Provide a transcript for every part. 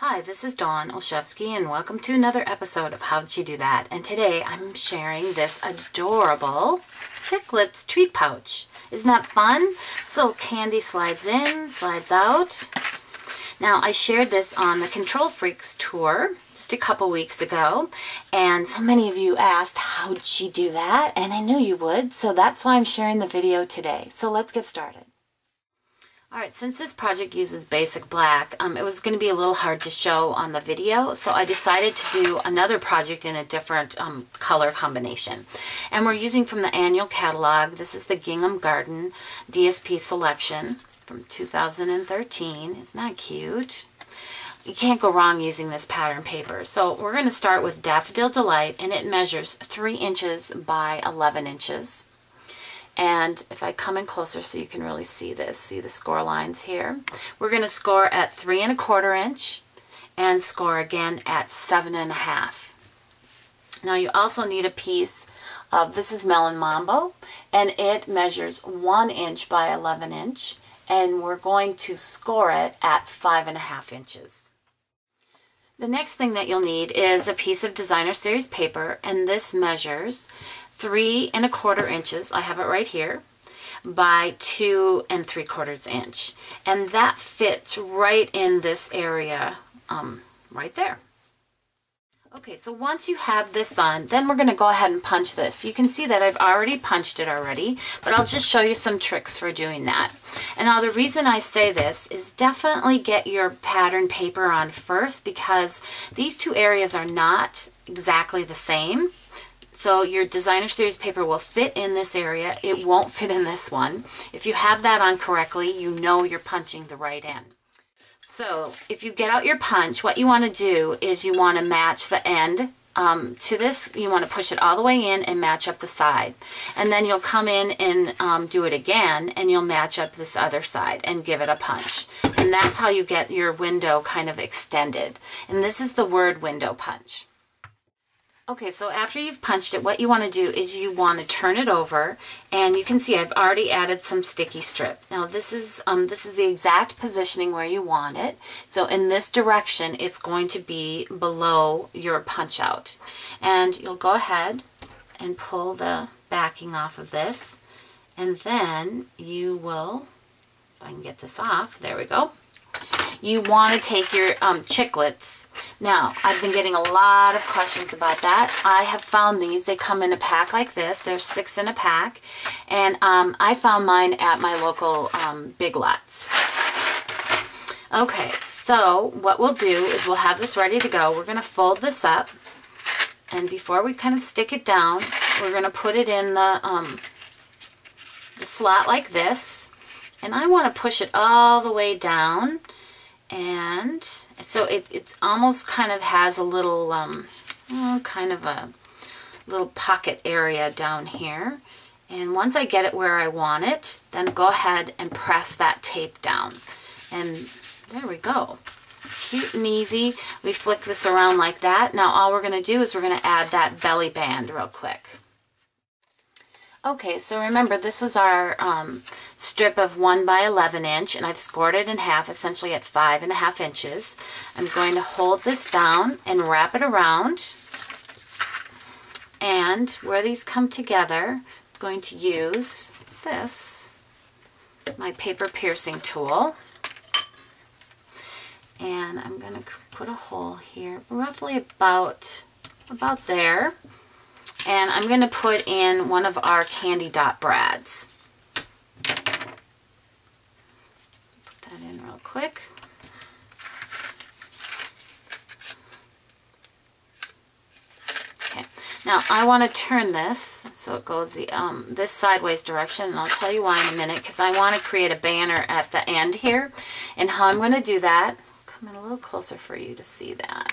Hi, this is Dawn Olszewski and welcome to another episode of How'd She Do That? And today I'm sharing this adorable Chiclets Treat Pouch. Isn't that fun? So candy slides in, slides out. Now I shared this on the Control Freaks tour just a couple weeks ago, and so many of you asked how'd she do that, and I knew you would, so that's why I'm sharing the video today. So let's get started. Alright, since this project uses basic black, it was going to be a little hard to show on the video, so I decided to do another project in a different color combination. And we're using from the annual catalog. This is the Gingham Garden DSP selection from 2013. Isn't that cute? You can't go wrong using this pattern paper. So we're going to start with Daffodil Delight, and it measures 3 inches by 11 inches. And if I come in closer so you can really see this, see the score lines here, we're going to score at 3 1/4 inch and score again at 7 1/2. Now you also need a piece of, this is Melon Mambo, and it measures 1 inch by 11 inch, and we're going to score it at 5 1/2 inches. The next thing that you'll need is a piece of Designer Series paper, and this measures 3 1/4 inches, I have it right here, by 2 3/4 inch. And that fits right in this area, right there. Okay, so once you have this on, then we're going to go ahead and punch this. You can see that I've already punched it already, but I'll just show you some tricks for doing that. And now the reason I say this is definitely get your pattern paper on first, because these two areas are not exactly the same. So your Designer Series paper will fit in this area. It won't fit in this one. If you have that on correctly, you know you're punching the right end. So if you get out your punch, what you want to do is you want to match the end to this. You want to push it all the way in and match up the side. And then you'll come in and do it again, and you'll match up this other side and give it a punch. And that's how you get your window kind of extended. And this is the word window punch. Okay, so after you've punched it, what you want to do is you want to turn it over, and you can see I've already added some sticky strip. Now this is the exact positioning where you want it. So in this direction, it's going to be below your punch out. And you'll go ahead and pull the backing off of this, and then you will, if I can get this off, there we go. You want to take your chiclets. Now, I've been getting a lot of questions about that. I have found these. They come in a pack like this. There's 6 in a pack. And I found mine at my local Big Lots. Okay, so what we'll do is we'll have this ready to go. We're going to fold this up. And before we kind of stick it down, we're going to put it in the slot like this. And I want to push it all the way down. And so it's almost kind of has a little, kind of a little pocket area down here. And once I get it where I want it, then go ahead and press that tape down. And there we go. Cute and easy. We flick this around like that. Now all we're going to do is we're going to add that belly band real quick. Okay, so remember this was our strip of 1 by 11 inch, and I've scored it in half, essentially at 5 1/2 inches. I'm going to hold this down and wrap it around, and where these come together, I'm going to use this, my paper piercing tool, and I'm going to put a hole here, roughly about there. And I'm going to put in one of our candy dot brads. Put that in real quick. Okay, now I want to turn this so it goes the this sideways direction, and I'll tell you why in a minute, because I want to create a banner at the end here. And how I'm going to do that, come in a little closer for you to see that,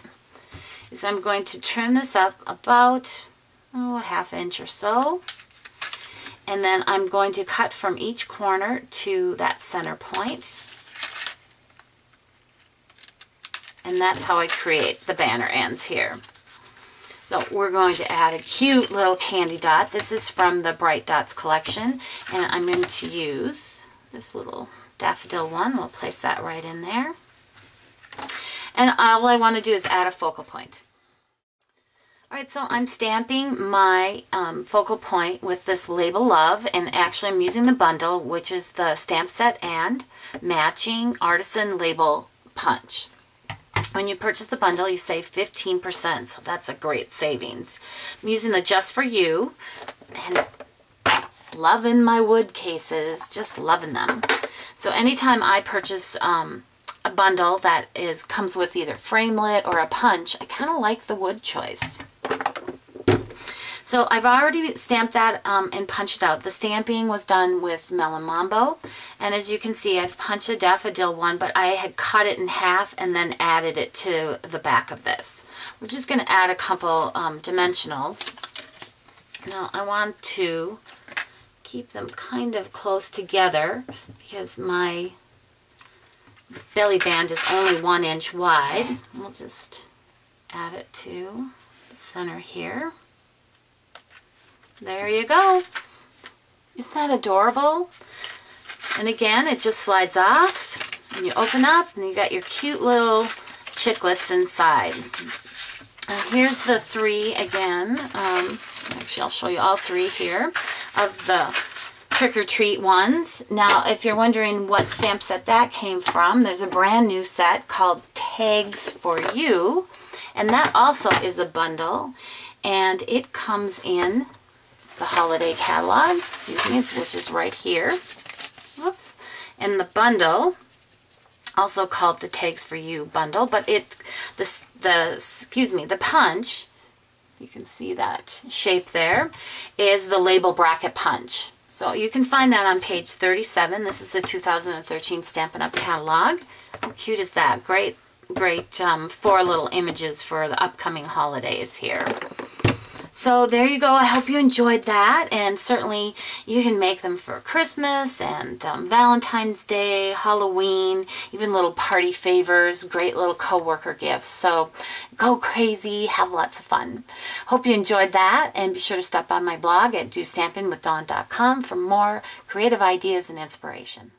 is I'm going to turn this up about a 1/2 inch or so, and then I'm going to cut from each corner to that center point, and that's how I create the banner ends here. So we're going to add a cute little candy dot. This is from the Bright Dots collection, and I'm going to use this little daffodil one. We'll place that right in there. And all I want to do is add a focal point. Alright, so I'm stamping my focal point with this Label Love, and actually I'm using the bundle, which is the stamp set and matching artisan label punch. When you purchase the bundle, you save 15%, so that's a great savings. I'm using the Just For You, and loving my wood cases, just loving them. So anytime I purchase a bundle that comes with either framelit or a punch, I kind of like the wood choice. So I've already stamped that and punched out. The stamping was done with Melon Mambo, and as you can see, I've punched a daffodil one, but I had cut it in half and then added it to the back of this. We're just going to add a couple dimensionals. Now I want to keep them kind of close together because my belly band is only 1 inch wide. We'll just add it to the center here. There you go. Isn't that adorable? And again, it just slides off, and you open up, and you got your cute little chiclets inside. Here's the 3 again. Actually, I'll show you all 3 here of the Trick or Treat ones. Now, if you're wondering what stamp set that came from, there's a brand new set called Tags For You, and that also is a bundle, and it comes in the holiday catalog, excuse me, which is right here. Whoops. And the bundle, also called the Tags For You bundle, but the punch, you can see that shape there, is the label bracket punch. So you can find that on page 37. This is a 2013 Stampin' Up! Catalog. How cute is that? Great, great 4 little images for the upcoming holidays here. So there you go. I hope you enjoyed that, and certainly you can make them for Christmas and Valentine's Day, Halloween, even little party favors, great little co-worker gifts. So go crazy, have lots of fun. Hope you enjoyed that, and be sure to stop by my blog at DOstampingwithDawn.com for more creative ideas and inspiration.